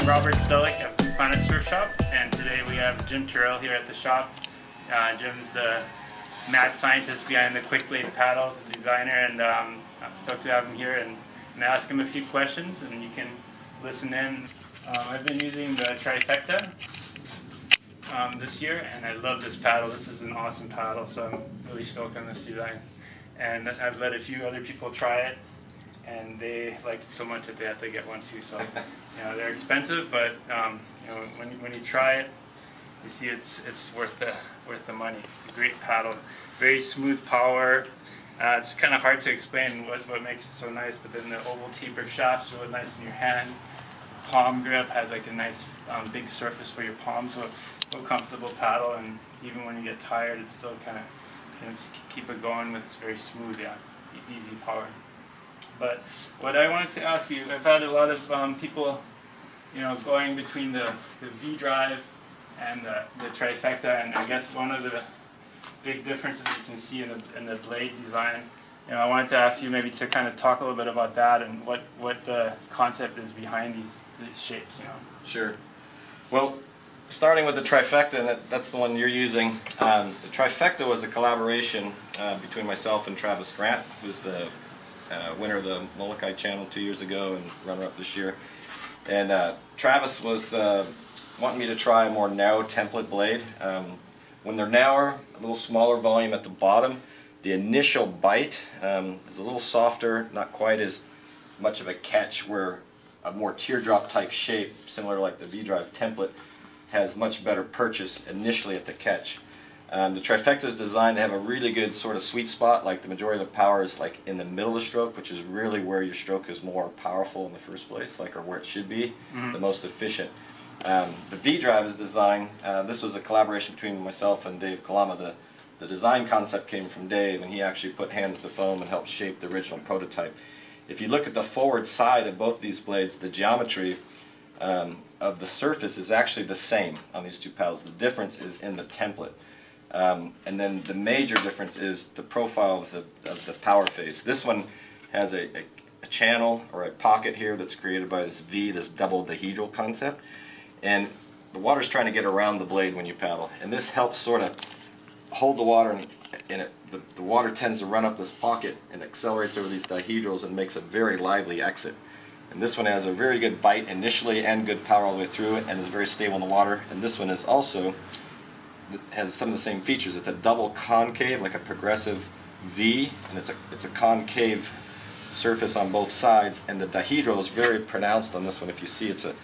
Robert Stellick of Planet Surf Shop, and today we have Jim Terrell here at the shop. Jim's the mad scientist behind the Quickblade paddles, the designer, and I'm stoked to have him here and ask him a few questions, and you can listen in. I've been using the Trifecta this year, and I love this paddle. This is an awesome paddle, so I'm really stoked on this design. And I've let a few other people try it, and they liked it so much that they had to get one too. So, they're expensive, but when you try it, you see it's worth the money. It's a great paddle, very smooth power. It's kind of hard to explain what makes it so nice, but then the oval tapered shaft's really nice in your hand. Palm grip has like a nice big surface for your palm, so a comfortable paddle, and even when you get tired, it's still kind of keep it going with. It's very smooth, easy power. But what I wanted to ask you, I've had a lot of people, going between the V Drive and the Trifecta, and I guess one of the big differences you can see in the blade design. I wanted to ask you maybe to kind of talk a little bit about that and what the concept is behind these shapes. Sure. Well, starting with the Trifecta, and that's the one you're using. The Trifecta was a collaboration between myself and Travis Grant, who's the winner of the Molokai Channel 2 years ago and runner-up this year. And Travis was wanting me to try a more narrow template blade. When they're narrower, a little smaller volume at the bottom, the initial bite is a little softer, not quite as much of a catch, where a more teardrop type shape, similar like the V Drive template, has much better purchase initially at the catch. The Trifecta is designed to have a really good sort of sweet spot, like the majority of the power is like in the middle of the stroke, which is really where your stroke is more powerful in the first place, or where it should be, the most efficient. The V Drive is designed, this was a collaboration between myself and Dave Kalama. The design concept came from Dave, and he actually put hands to foam and helped shape the original prototype. If you look at the forward side of both these blades, the geometry of the surface is actually the same on these two paddles. The difference is in the template. And then the major difference is the profile of the power face. This one has a channel or a pocket here that's created by this V, this double dihedral concept. And the water's trying to get around the blade when you paddle. And this helps sort of hold the water, and the water tends to run up this pocket and accelerates over these dihedrals and makes a very lively exit. And this one has a very good bite initially and good power all the way through it, and is very stable in the water. And this one is also has some of the same features. It's a double concave, like a progressive V, and it's a concave surface on both sides, and the dihedral is very pronounced on this one. If you see, it's a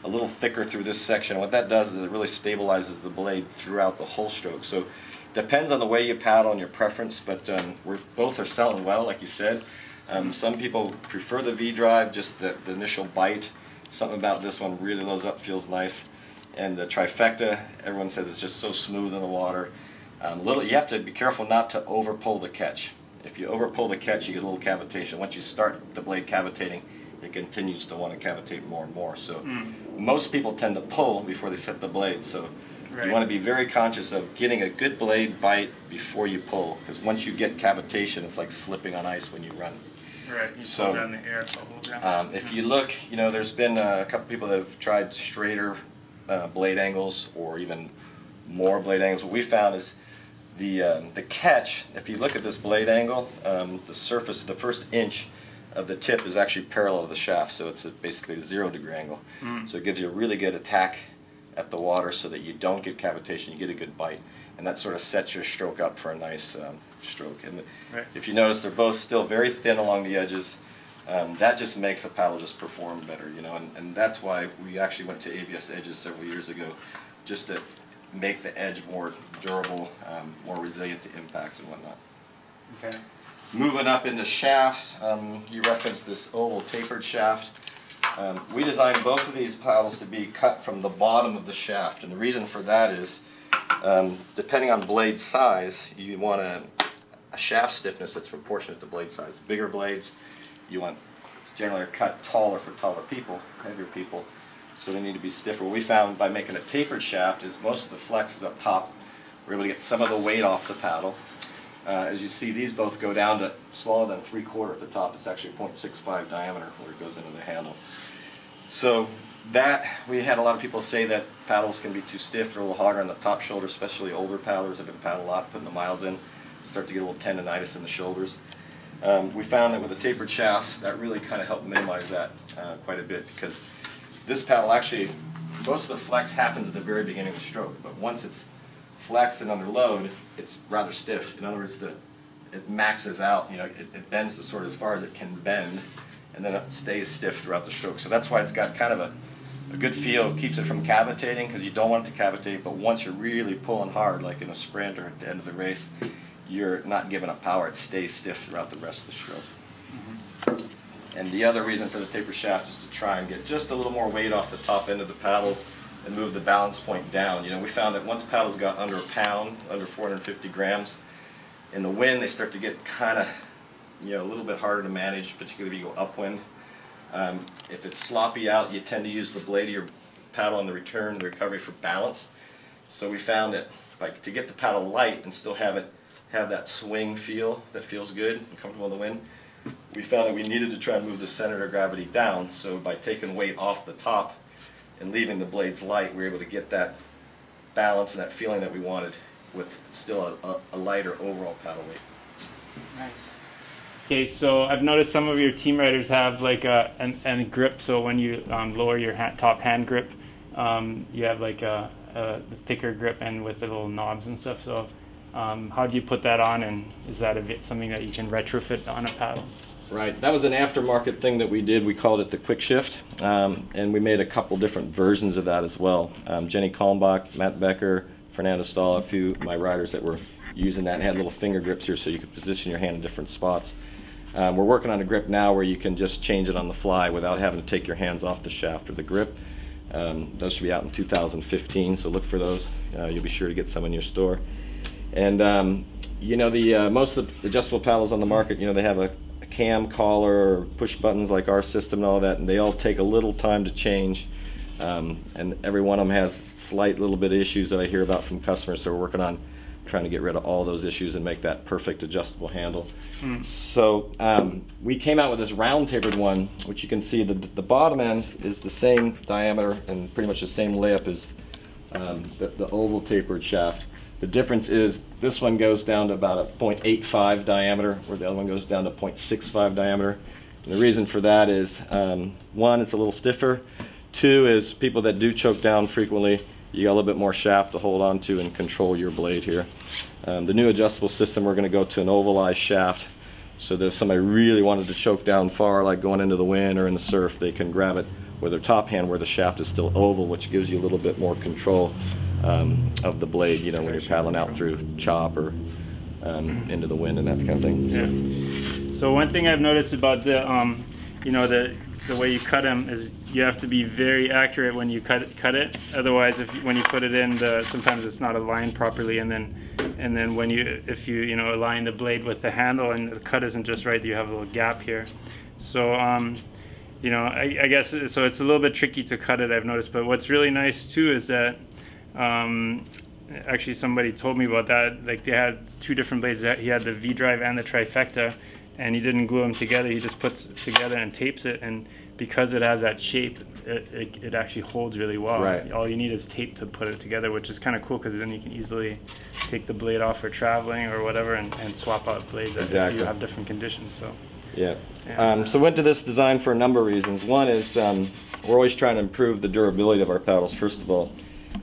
little thicker through this section. What that does is it really stabilizes the blade throughout the whole stroke. So depends on the way you paddle and your preference, but both are selling well, like you said. Some people prefer the V Drive, just the initial bite. Something about this one really loads up, feels nice. And the Trifecta, everyone says it's just so smooth in the water. You have to be careful not to over pull the catch. If you over pull the catch, you get a little cavitation. Once you start the blade cavitating, it continues to want to cavitate more and more. So most people tend to pull before they set the blade. So you want to be very conscious of getting a good blade bite before you pull, because once you get cavitation, it's like slipping on ice when you run. Right, you pull down the air bubbles. If you look, there's been a couple people that have tried straighter blade angles, or even more blade angles. What we found is the catch, if you look at this blade angle, the surface, the first inch of the tip is actually parallel to the shaft, so it's basically a 0-degree angle. So it gives you a really good attack at the water so that you don't get cavitation, you get a good bite, and that sort of sets your stroke up for a nice stroke. And if you notice, they're both still very thin along the edges. That just makes a paddle just perform better, and that's why we actually went to ABS edges several years ago, just to make the edge more durable, more resilient to impact and whatnot. Okay. Moving up into shafts, you referenced this oval tapered shaft. We designed both of these paddles to be cut from the bottom of the shaft, and the reason for that is, depending on blade size, you want a shaft stiffness that's proportionate to blade size. Bigger blades, you want generally cut taller for taller people, heavier people, so they need to be stiffer. What we found by making a tapered shaft is most of the flex is up top. We're able to get some of the weight off the paddle. As you see, these both go down to smaller than 3/4 at the top. It's actually 0.65 diameter where it goes into the handle. So that, we had a lot of people say that paddles can be too stiff or a little harder on the top shoulder, especially older paddlers have been paddling a lot, putting the miles in, start to get a little tendonitis in the shoulders. We found that with the tapered shafts, that really kind of helped minimize that quite a bit, because this paddle actually, most of the flex happens at the very beginning of the stroke, but once it's flexed and under load, it's rather stiff. In other words, it maxes out, it bends to sort of as far as it can bend, and then it stays stiff throughout the stroke. So that's why it's got kind of a good feel. It keeps it from cavitating, because you don't want it to cavitate, but once you're really pulling hard, like in a sprint or at the end of the race, you're not giving up power. It stays stiff throughout the rest of the stroke. And the other reason for the taper shaft is to try and get just a little more weight off the top end of the paddle and move the balance point down. We found that once paddles got under a pound, under 450 grams, in the wind they start to get kind of a little bit harder to manage, particularly if you go upwind. If it's sloppy out, you tend to use the blade of your paddle on the return, the recovery, for balance. So we found that to get the paddle light and still have that swing feel that feels good and comfortable in the wind, we found that we needed to try and move the center of gravity down. So by taking weight off the top and leaving the blades light, we were able to get that balance and that feeling that we wanted with still a lighter overall paddle weight. Nice. Okay, so I've noticed some of your team riders have like a grip. So when you lower your top hand grip, you have like a thicker grip and with the little knobs and stuff. So how do you put that on, and is that something that you can retrofit on a paddle? Right, that was an aftermarket thing that we did. We called it the Quick Shift, and we made a couple different versions of that as well. Jenny Kalmbach, Matt Becker, Fernando Stahl, a few of my riders that were using that and had little finger grips here so you could position your hand in different spots. We're working on a grip now where you can just change it on the fly without having to take your hands off the shaft or the grip. Those should be out in 2015, so look for those. You'll be sure to get some in your store. And most of the adjustable paddles on the market, they have a cam collar or push buttons like our system and all that, and they all take a little time to change. And every one of them has slight little bit of issues that I hear about from customers, so we're working on trying to get rid of all those issues and make that perfect adjustable handle. So we came out with this round tapered one, which you can see the bottom end is the same diameter and pretty much the same layup as the oval tapered shaft. The difference is this one goes down to about a 0.85 diameter, where the other one goes down to 0.65 diameter. And the reason for that is, one, it's a little stiffer. Two is people that do choke down frequently, you got a little bit more shaft to hold on to and control your blade here. The new adjustable system, we're going to go to an ovalized shaft, so that if somebody really wanted to choke down far, like going into the wind or in the surf, they can grab it with their top hand where the shaft is still oval, which gives you a little bit more control of the blade, when you're paddling out through chop or into the wind and that kind of thing. Yeah. So one thing I've noticed about the way you cut them is you have to be very accurate when you cut it. Otherwise, when you put it in, sometimes it's not aligned properly, and then if you align the blade with the handle and the cut isn't just right, you have a little gap here. So I guess so. It's a little bit tricky to cut it, I've noticed. But what's really nice too is that actually somebody told me about that. Like they had two different blades. He had the V Drive and the Trifecta, and he didn't glue them together. He just puts it together and tapes it, and because it has that shape, it actually holds really well. Right. All you need is tape to put it together, which is kind of cool, because then you can easily take the blade off for traveling or whatever and swap out blades if you have different conditions. So. Yeah. So went to this design for a number of reasons. One is we're always trying to improve the durability of our paddles, first of all.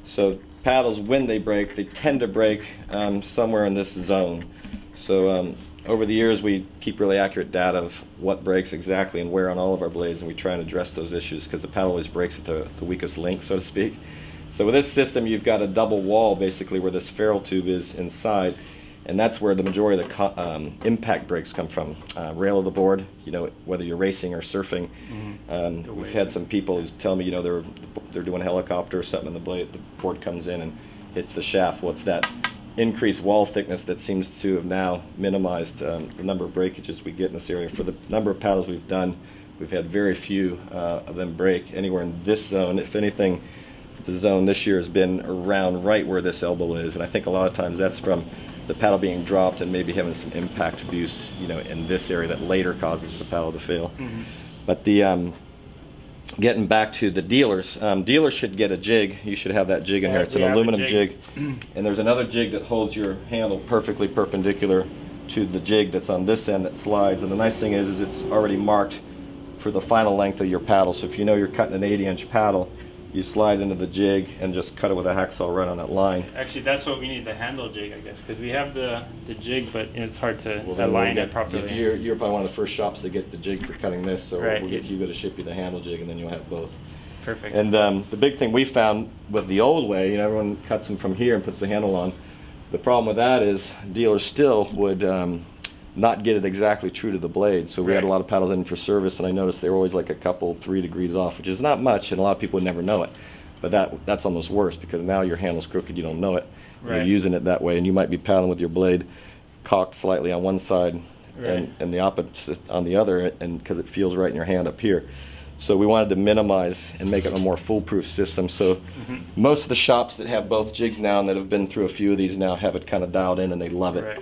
So paddles, when they break, they tend to break somewhere in this zone. So over the years, we keep really accurate data of what breaks exactly and where on all of our blades, and we try and address those issues, because the paddle always breaks at the weakest link, so to speak. So with this system, you've got a double wall, basically, where this ferrule tube is inside, and that's where the majority of the impact breaks come from. Rail of the board, whether you're racing or surfing. We've had some people who tell me, they're doing a helicopter or something, and the board comes in and hits the shaft. Well, it's that increased wall thickness that seems to have now minimized the number of breakages we get in this area. For the number of paddles we've done, we've had very few of them break anywhere in this zone. If anything, the zone this year has been around right where this elbow is, and I think a lot of times that's from the paddle being dropped and maybe having some impact abuse, in this area that later causes the paddle to fail. But getting back to the dealers, dealers should get a jig. You should have that jig in here. It's an we have a aluminum jig. jig, and there's another jig that holds your handle perfectly perpendicular to the jig that's on this end that slides. And the nice thing is it's already marked for the final length of your paddle. So if you know you're cutting an 80-inch paddle, you slide into the jig and just cut it with a hacksaw right on that line. Actually, that's what we need, the handle jig, I guess, because we have the jig, but it's hard to Then align we'll it properly. If you're probably one of the first shops to get the jig for cutting this, so Right. we'll get Hugo to ship you the handle jig, and then you'll have both. Perfect. And the big thing we found with the old way, everyone cuts them from here and puts the handle on. The problem with that is dealers still would not get it exactly true to the blade. So we had a lot of paddles in for service, and I noticed they were always like a couple, 3 degrees off, which is not much, and a lot of people would never know it. But that's almost worse, because now your handle's crooked, you don't know it. You're using it that way, and you might be paddling with your blade cocked slightly on one side and the opposite on the other, and because it feels right in your hand up here. So we wanted to minimize and make it a more foolproof system. So most of the shops that have both jigs now and that have been through a few of these now have it kind of dialed in, and they love it.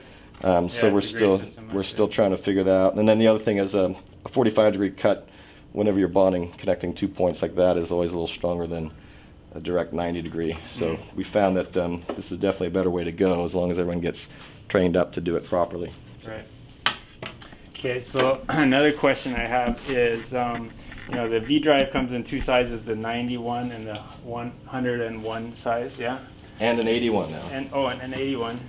So we're still trying to figure that out. And then the other thing is a 45-degree cut whenever you're bonding, connecting 2 points like that is always a little stronger than a direct 90-degree. So we found that this is definitely a better way to go, as long as everyone gets trained up to do it properly. Right. Okay, so another question I have is, the V Drive comes in 2 sizes, the 91 and the 101 size, yeah? And an 81 now. And an 81.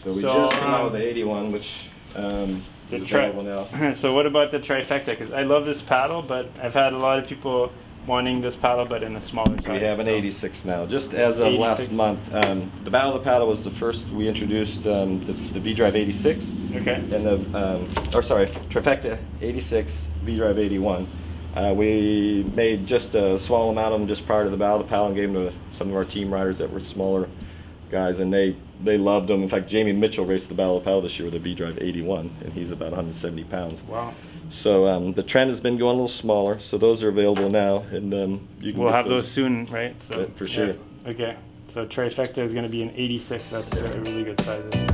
So we just came out with the 81, which is available now. So what about the Trifecta? Because I love this paddle, but I've had a lot of people wanting this paddle, but in a smaller size. We have an 86 now, just as of last month. The Battle of the Paddle was the first we introduced, the V Drive 86. Okay. And Trifecta 86, V Drive 81. We made just a small amount of them just prior to the Battle of the Paddle and gave them to some of our team riders that were smaller guys, and they loved them. In fact, Jamie Mitchell raced the Battle of the Paddle this year with a V Drive 81, and he's about 170 pounds. Wow. So the trend has been going a little smaller, so those are available now, and you can we'll have those soon, right? So for sure. Okay, so Trifecta is going to be an 86. That's a really good size.